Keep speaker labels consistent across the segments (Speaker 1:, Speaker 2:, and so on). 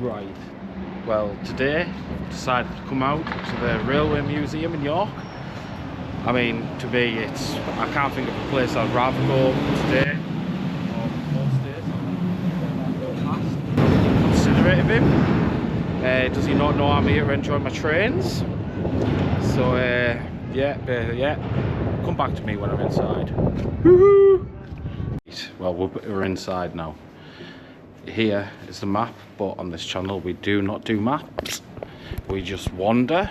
Speaker 1: Right, well today I've decided to come out to the Railway Museum in York. I mean, to me I can't think of a place I'd rather go today or most days. Considerate of him. Does he not know I'm here enjoying my trains? So yeah, come back to me when I'm inside. Woohoo! Well, we're inside now. Here is the map, but on this channel we do not do maps. We just wander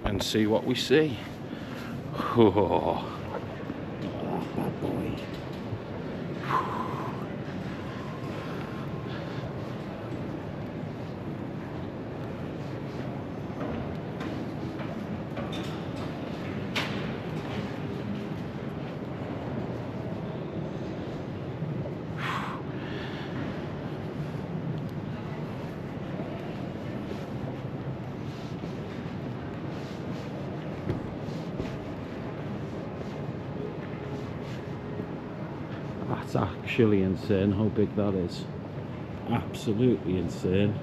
Speaker 1: and see what we see. Oh, bad boy. That's actually insane how big that is. Absolutely insane.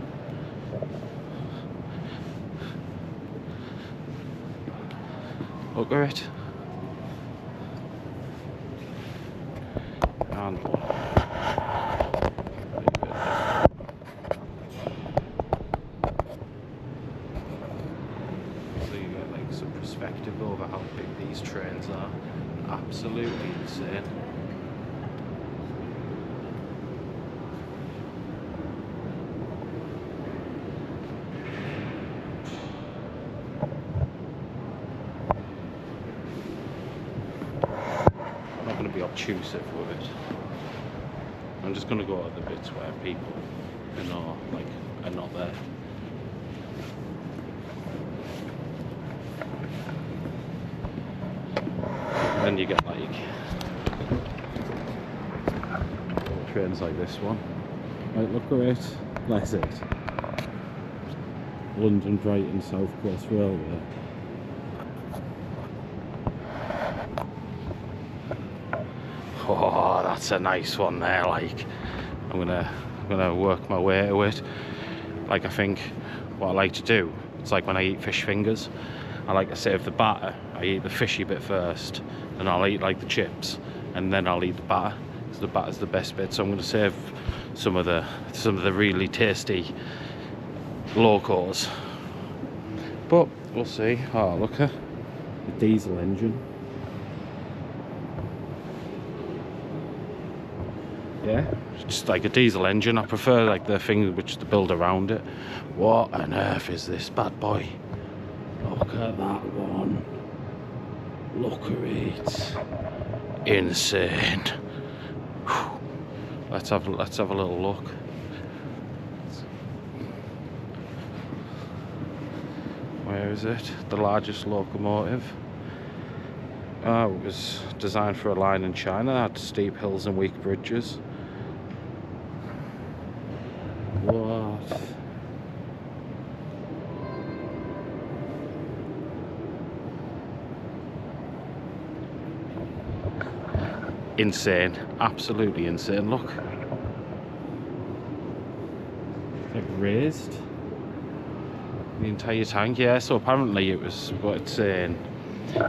Speaker 1: Look at it. And so you get like some perspective over how big these trains are. Absolutely insane. I'm not going to be obtrusive with it. I'm just going to go at the bits where people, you know, like, are not there. Then you get like trains like this one. Right, look at it. That's it. London Brighton South Coast Railway. Oh, that's a nice one there. Like, I'm gonna work my way to it. Like, I think what I like to do, it's like when I eat fish fingers, I like to save the batter. I eat the fishy bit first, and I'll eat like the chips, and then I'll eat the batter, because the batter's the best bit. So I'm gonna save some of the really tasty locals. But we'll see. Oh, look at the diesel engine. Yeah, just like a diesel engine. I prefer like the thing which they build around it. What on earth is this bad boy? Look at that one. Look at it. Insane. Whew. Let's have a little look. Where is it? The largest locomotive. Oh, it was designed for a line in China. It had steep hills and weak bridges. What? Insane. Absolutely insane. Look. It's like raised. The entire tank, yeah. So apparently it was, what it's saying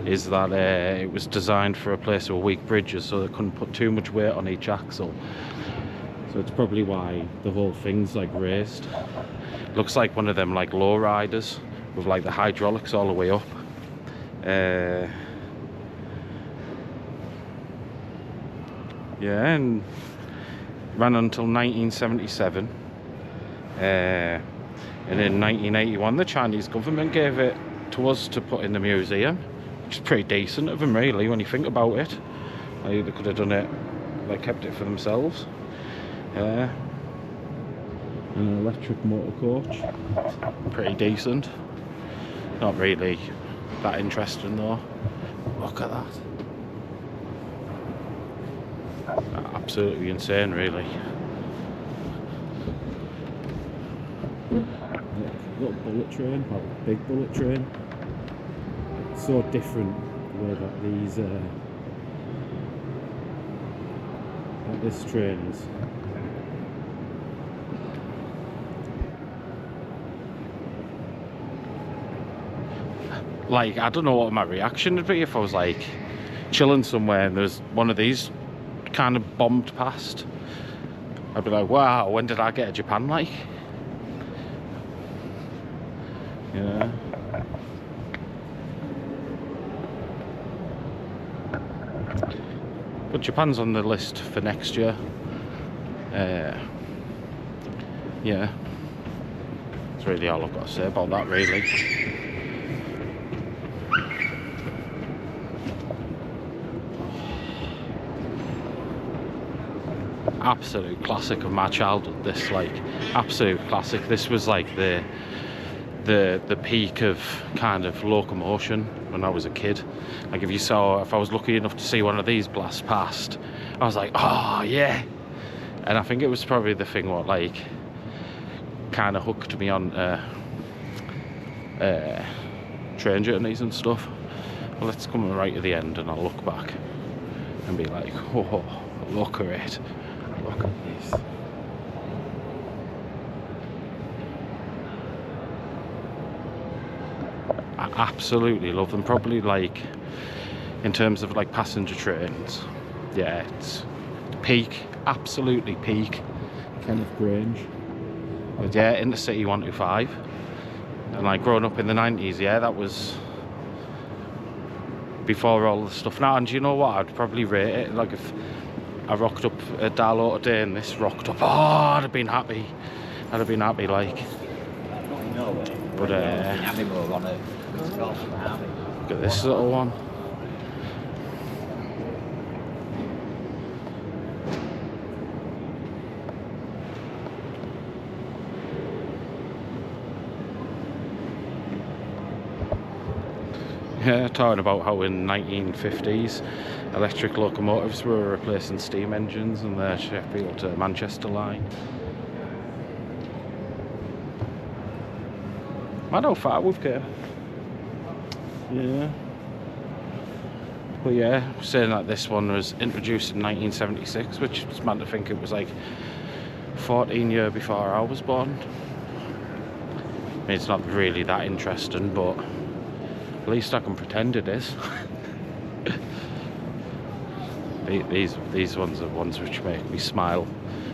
Speaker 1: is that it was designed for a place with weak bridges, so they couldn't put too much weight on each axle. So it's probably why the whole thing's like raised. Looks like one of them like low riders with like the hydraulics all the way up. Yeah, and ran until 1977. And in 1981 the Chinese government gave it to us to put in the museum, which is pretty decent of them really when you think about it. Like, they could have done it, they kept it for themselves. Yeah. An electric motor coach, pretty decent. Not really that interesting though. Look at that. Absolutely insane really. Little bullet train, like a big bullet train. It's so different the way that these that this train is. like, I don't know what my reaction would be if I was like chilling somewhere and there's one of these kind of bombed past. I'd be like, wow, when did I get a Japan like? Yeah. But Japan's on the list for next year. Yeah. That's really all I've got to say about that, really. Absolute classic of my childhood, this, like, absolute classic. This was like the peak of kind of locomotion when I was a kid. Like, if I was lucky enough to see one of these blast past, I was like, oh yeah. And I think it was probably the thing what like kind of hooked me on train journeys and stuff. Well, let's come right at the end and I'll look back and be like, oh, look at it. Look at this. I absolutely love them. Probably, like, in terms of like passenger trains, yeah, it's peak, absolutely peak. Kenneth Grange. But yeah, Intercity 125. And like growing up in the 90s, yeah, that was before all the stuff now. And do you know what? I'd probably rate it, like, if I rocked up at Darlow today and this rocked up, oh, I'd have been happy. I'd have been happy, like. But look at this little one. Yeah, talking about how in 1950s electric locomotives were replacing steam engines on the Sheffield to Manchester line. Mad how far we've come. Yeah. But yeah, saying that this one was introduced in 1976, which is mad to think it was like 14 years before I was born. I mean, it's not really that interesting, but at least I can pretend it is. These ones are ones which make me smile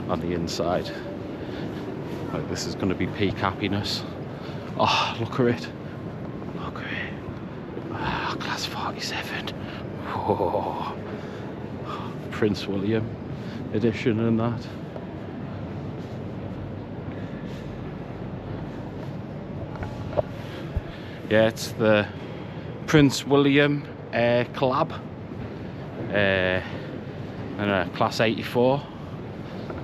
Speaker 1: on the inside. Like, this is going to be peak happiness. Oh, look at it. Look at it. Ah, class 47. Whoa. Prince William edition and that. Yeah, it's the Prince William collab. And a class 84.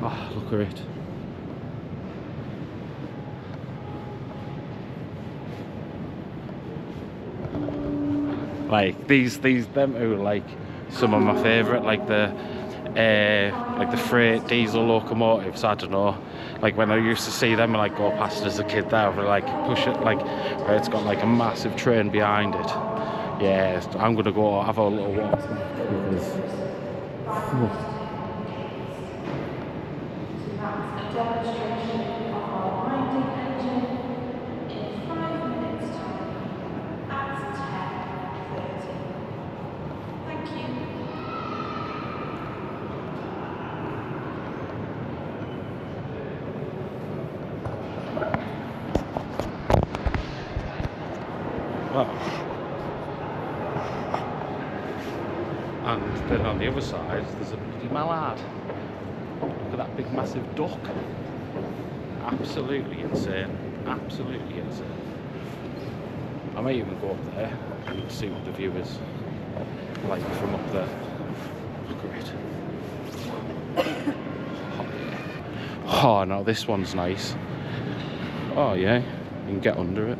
Speaker 1: Oh, look at it. Like them two, like some of my favourite, like the freight diesel locomotives. I don't know, like when I used to see them and like go past as a kid, there would like push it, like where it's got like a massive train behind it. Yeah, I'm gonna go have a little walk because. And then on the other side, there's a bloody mallard. Look at that big, massive duck. Absolutely insane. Absolutely insane. I may even go up there and see what the view is like from up there. Look at it. Oh, yeah. Oh, no, this one's nice. Oh, yeah. You can get under it.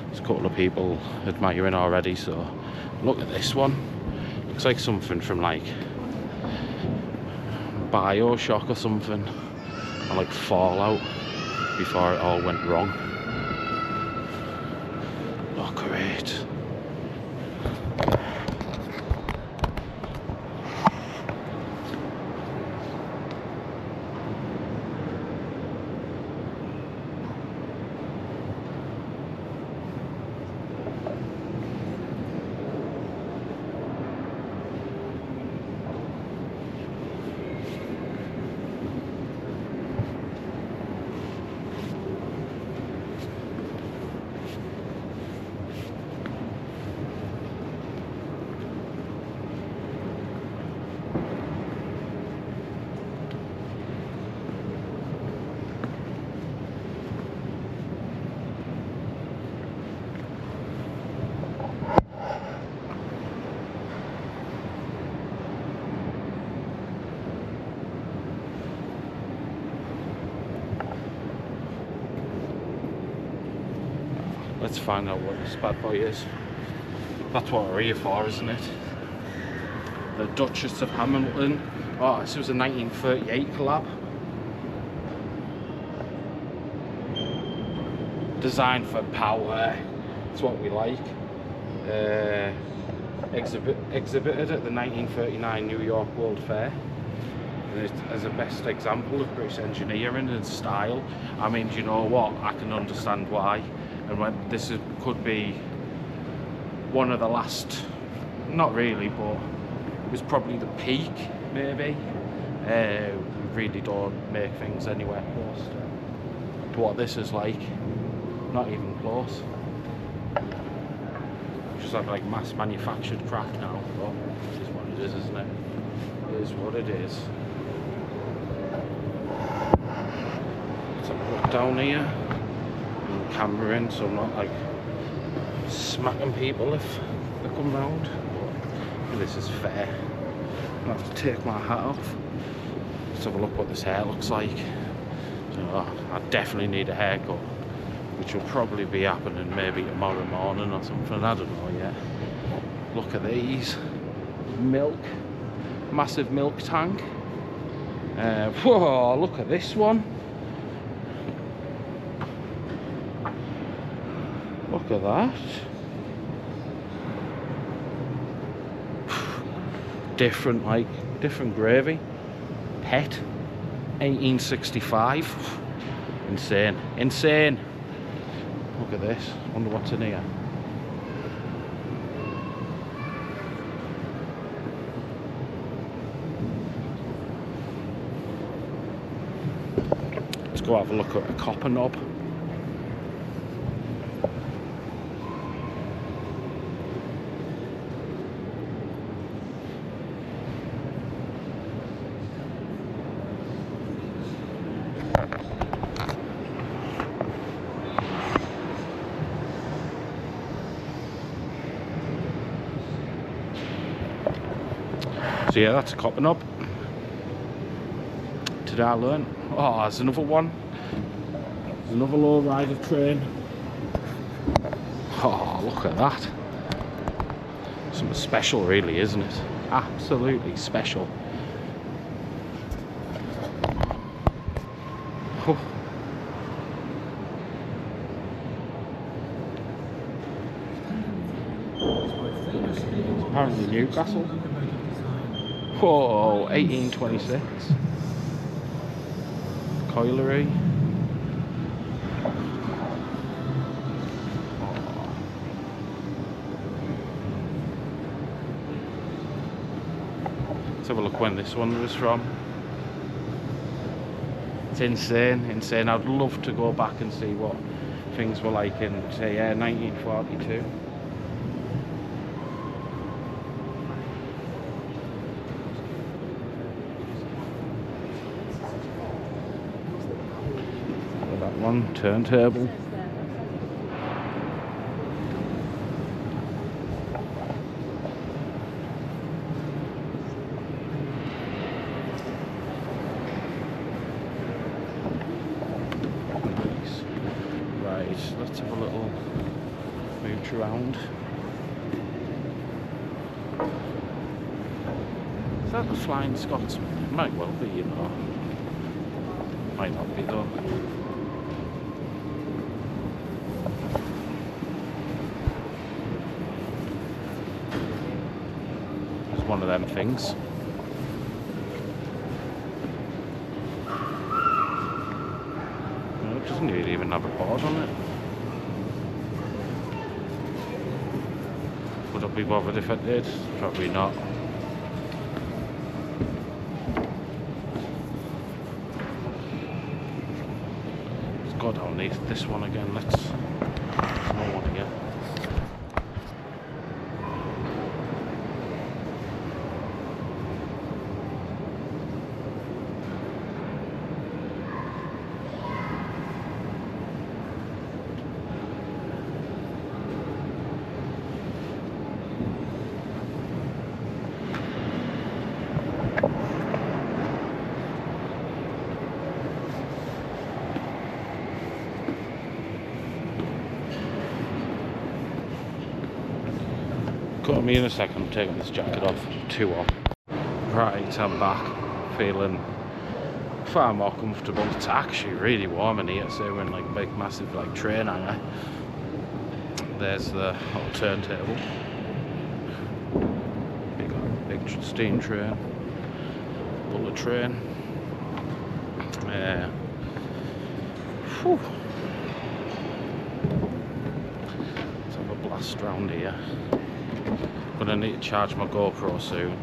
Speaker 1: There's a couple of people admiring already, so look at this one. Looks like something from like BioShock or something, or like Fallout before it all went wrong. Look at it. Let's find out what this bad boy is. That's what we're here for, isn't it? The Duchess of Hamilton. Oh, this was a 1938 collab. Designed for power. It's what we like. Exhibited at the 1939 New York World Fair. As a best example of British engineering and style. I mean, do you know what? I can understand why. And when could be one of the last, not really, but it was probably the peak, maybe. We really don't make things anywhere close to what this is like. Not even close. Just like mass manufactured crap now. But it is what it is, isn't it? It is what it is. Let's have a look down here. And camera in, so I'm not like smacking people if they come round. But this is fair. I'm gonna have to take my hat off. Let's have a look what this hair looks like. So, I definitely need a haircut, which will probably be happening maybe tomorrow morning or something, I don't know yet. Look at these. Milk. Massive milk tank. Whoa, look at this one. Look at that. Different gravy. Pet. 1865. Insane. Insane. Look at this. Wonder what's in here. Let's go have a look at a copper knob. So yeah, that's a copper knob. Today I learned. Oh, there's another one. There's another low rider train. Oh, look at that. Something special really, isn't it? Absolutely special. Oh. It's apparently Newcastle. Whoa, 1826. Colliery. Let's have a look when this one was from. It's insane, insane. I'd love to go back and see what things were like in, say, 1942. One turntable. Nice. Right, let's have a little mooch around. Is that the Flying Scotsman? It might well be, you know. Might not be though. One of them things. No, it doesn't really even have a board on it. Would I be bothered if it did? Probably not. Let's go down this one again. There's no one here. Cut me in a second, I'm taking this jacket off, too hot. Right, I'm back, feeling far more comfortable. It's actually really warm in here, so we're in like a big massive like train hangar. There's the little turntable. Big steam train, bullet train. Whew. Let's have a blast round here. Gonna need to charge my GoPro soon,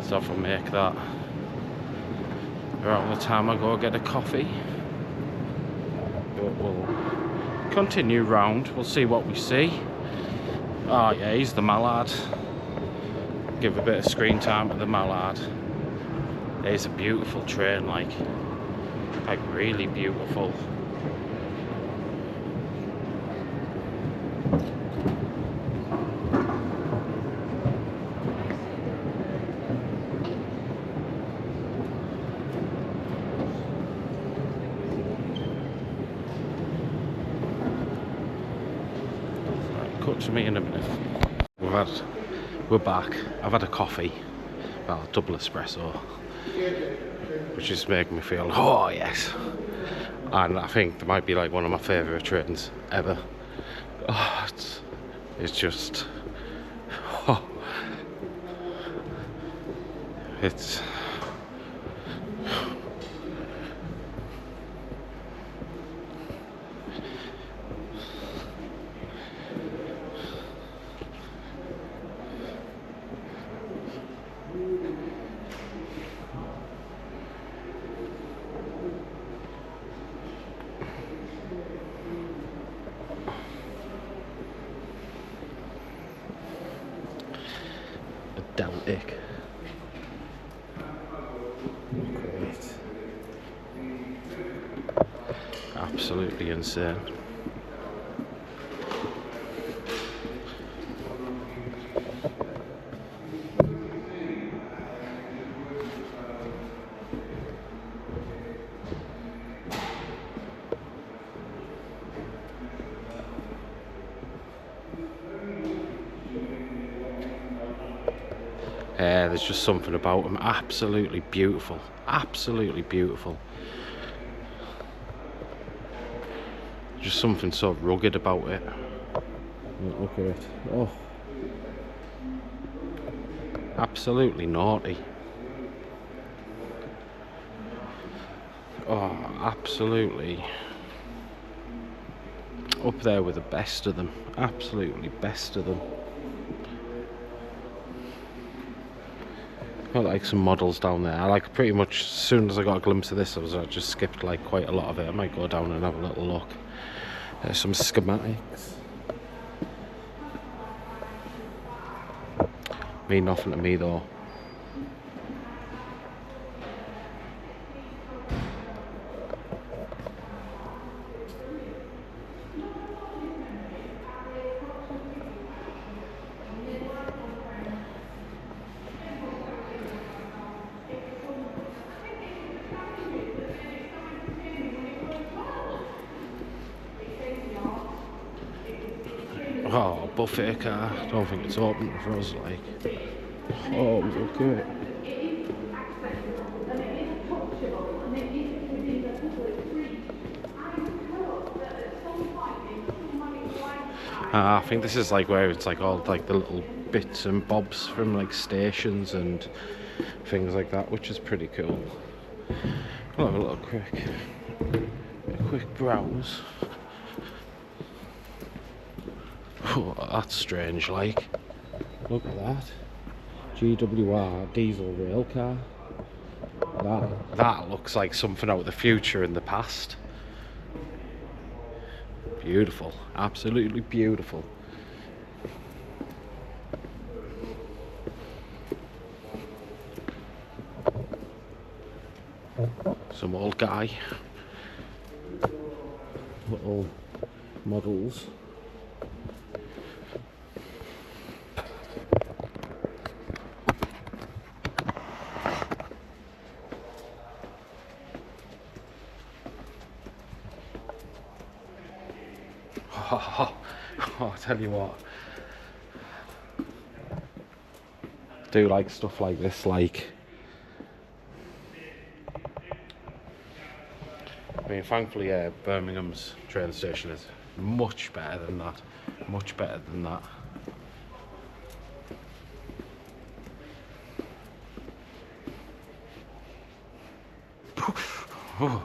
Speaker 1: so if I make that around the time I go get a coffee. But we'll continue round, we'll see what we see. Oh yeah, he's the mallard. Give a bit of screen time to the mallard. It's a beautiful train, like really beautiful. Cut to me in a minute. We're back. I've had a coffee, well, a double espresso, which is making me feel, oh yes. And I think it might be like one of my favourite trains ever. Oh, it's just, oh, it's. Deltic. Great. Absolutely insane. There's just something about them, absolutely beautiful, absolutely beautiful. Just something so rugged about it. Look at it, oh, absolutely naughty. Oh, absolutely up there with the best of them, absolutely best of them. Got like some models down there. I like pretty much as soon as I got a glimpse of this, I just skipped like quite a lot of it. I might go down and have a little look. There's some schematics. Mean nothing to me though. Oh, buffet car. Don't think it's open for us, like. Oh, look at it. I think this is like where it's like all like the little bits and bobs from like stations and things like that, which is pretty cool. I'll have a little quick browse. Oh, that's strange, like. Look at that. GWR diesel rail car. That looks like something out of the future in the past. Beautiful, absolutely beautiful. Some old guy. Little models. Oh, I tell you what, do like stuff like this, like, I mean, thankfully, Birmingham's train station is much better than that. Much better than that. I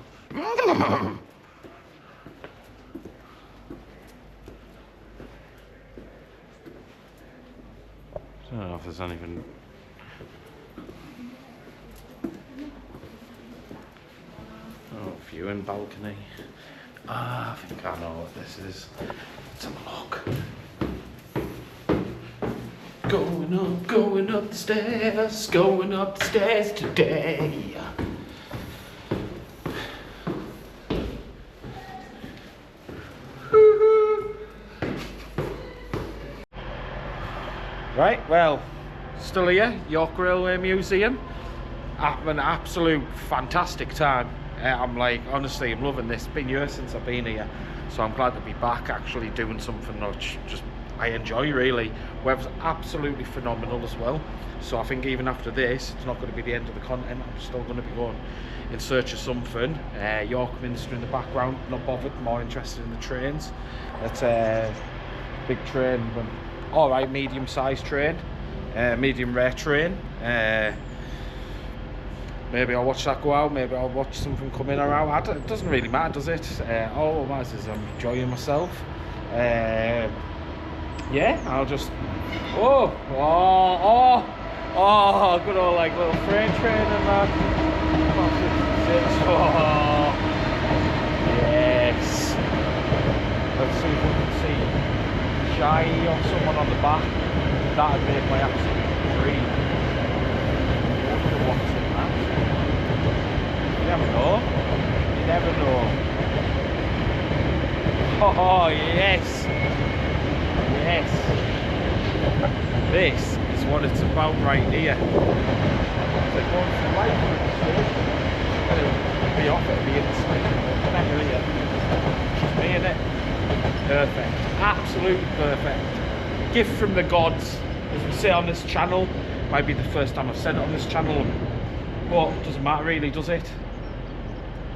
Speaker 1: don't know if there's anything. Oh, viewing balcony. I think I know what this is. Let's have a look. Going up the stairs, going up the stairs today. Right, well, still here, York Railway Museum. Having an absolute fantastic time. I'm like, honestly, I'm loving this. It's been years since I've been here, so I'm glad to be back actually doing something which just I enjoy really. Weather's absolutely phenomenal as well. So I think even after this, it's not going to be the end of the content. I'm still going to be going in search of something. York Minster in the background, not bothered, more interested in the trains. That's a big train, but alright, medium-sized train, medium rare train. Maybe I'll watch that go out, maybe I'll watch something come in or out. It doesn't really matter, does it? All it matters is I'm enjoying myself. Yeah, I'll just... Oh, good old like little freight train and that. Oh, yes. Let's see if we can see Shy or someone on the back. That'd make my absolute dream. What's in that? You never know. You never know. Oh, yes. Yes. This is what it's about right here. They're going to life with the station. It'll be off, it'll be in the station. Better here. Seeing it? Perfect. Absolutely perfect. Gift from the gods, as we say on this channel. Might be the first time I've said it on this channel, but it doesn't matter really, does it?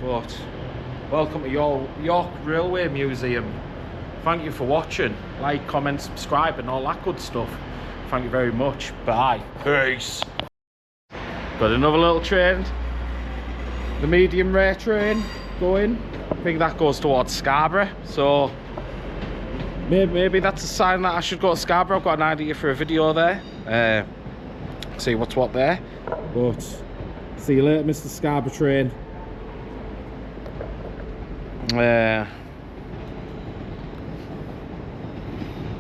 Speaker 1: But welcome to York Railway Museum. Thank you for watching. Like, comment, subscribe and all that good stuff. Thank you very much. Bye. Peace. Got another little train. The medium rare train going. I think that goes towards Scarborough. So maybe that's a sign that I should go to Scarborough. I've got an idea for a video there. See what's what there. But see you later, Mr. Scarborough train.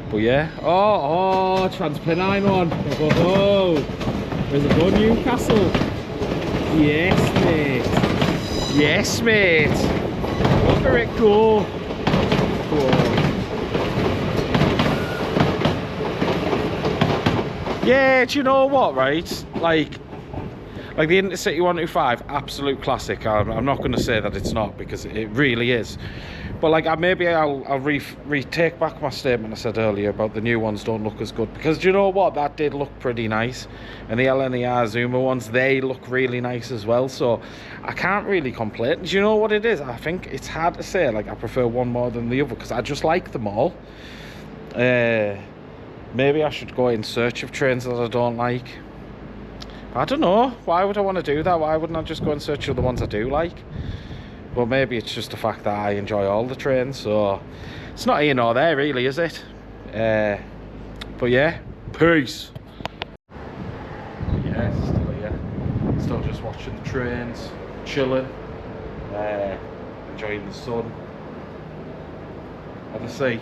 Speaker 1: But yeah, oh, Transpennine one. Oh, where's it going, Newcastle? Yes, mate. Yes, mate. Look at it go. Yeah, do you know what, right? Like the Intercity 125, absolute classic. I'm not going to say that it's not, because it really is. But like, maybe I'll retake back my statement I said earlier about the new ones don't look as good, because do you know what, that did look pretty nice, and the LNER Zoomer ones, they look really nice as well, so I can't really complain. Do you know what it is? I think it's hard to say, like, I prefer one more than the other, because I just like them all. Maybe I should go in search of trains that I don't like. I don't know, why would I want to do that? Why wouldn't I just go in search of the ones I do like? Well, maybe it's just the fact that I enjoy all the trains, so it's not here nor there really, is it? But yeah, peace. Yeah, still here. Still just watching the trains, chilling, enjoying the sun. As I say,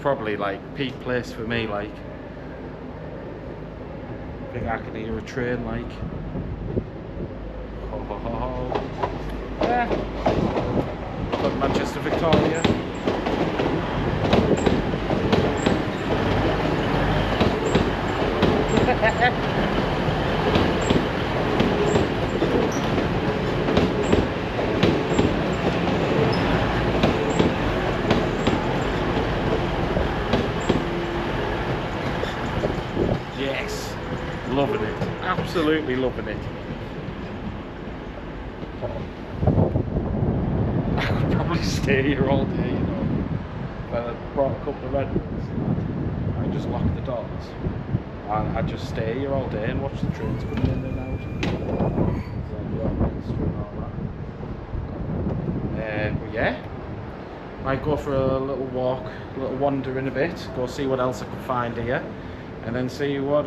Speaker 1: probably like peak place for me, like. I think I can hear a train, like. Ho ho ho ho. Yeah. Got Manchester Victoria. loving it. Absolutely loving it. I could probably stay here all day, you know. If I had brought a couple of Red Bulls, I just lock the doors. And I'd just stay here all day and watch the trains coming in and out. But yeah, might go for a little walk, a little wander in a bit, go see what else I can find here, and then see what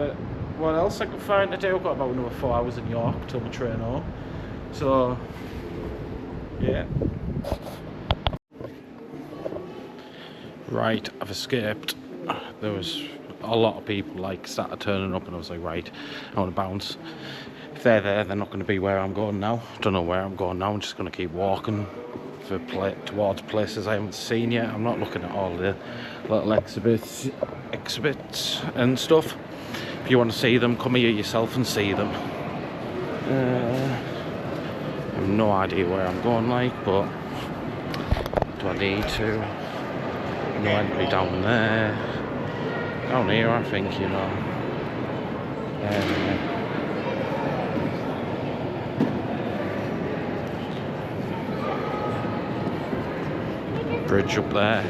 Speaker 1: else I can find to do. I've got about another 4 hours in York till my train home. So yeah. Right, I've escaped. There was a lot of people like started turning up, and I was like, right, I want to bounce. If they're there, they're not going to be where I'm going now. Don't know where I'm going now. I'm just going to keep walking towards places I haven't seen yet. I'm not looking at all the little exhibits and stuff. If you want to see them, come here yourself and see them. I have no idea where I'm going, like, but do I need to? No entry down there. Down here, I think, you know. Bridge up there.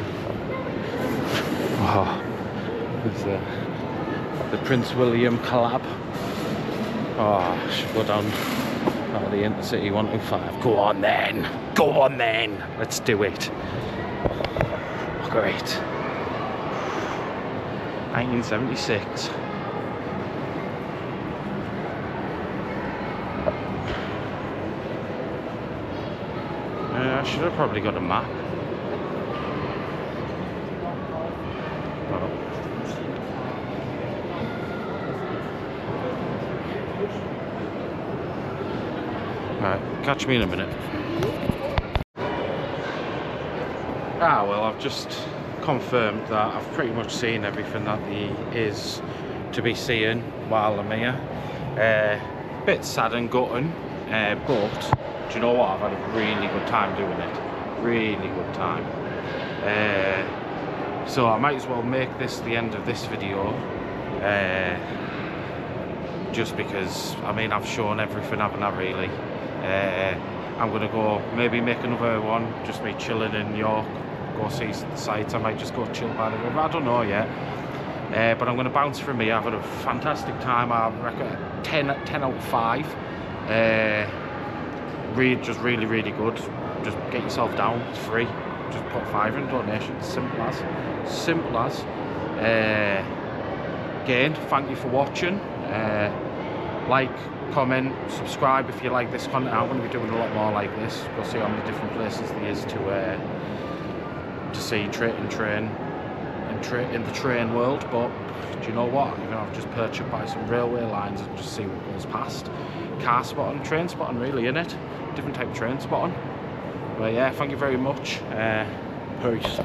Speaker 1: Oh, there's the Prince William collab. Oh, I should go down the Intercity 125. Go on then. Go on then. Let's do it. Great. 1976. I should have probably got a map. Right, catch me in a minute. Well, I've just confirmed that I've pretty much seen everything that there is to be seen while I'm here. Bit sad and gutting, but do you know what? I've had a really good time doing it. Really good time. So I might as well make this the end of this video. Just because, I mean, I've shown everything, haven't I, really? I'm gonna go maybe make another one, just me chilling in York, go see the sights. I might just go chill by the river, I don't know yet. But I'm gonna bounce from here. I've had a fantastic time. I reckon 10 out of 5. Just really, really good. Just get yourself down, it's free. Just put 5 in donation, simple as. Again, thank you for watching. Like, comment, subscribe if you like this content. I'm going to be doing a lot more like this. Go see how many different places there is to see in the train world. But do you know what? You're going to have to just perch up by some railway lines and just see what goes past. Car spotting, train spotting, really, innit? Different type of train spotting. But yeah, thank you very much. Peace.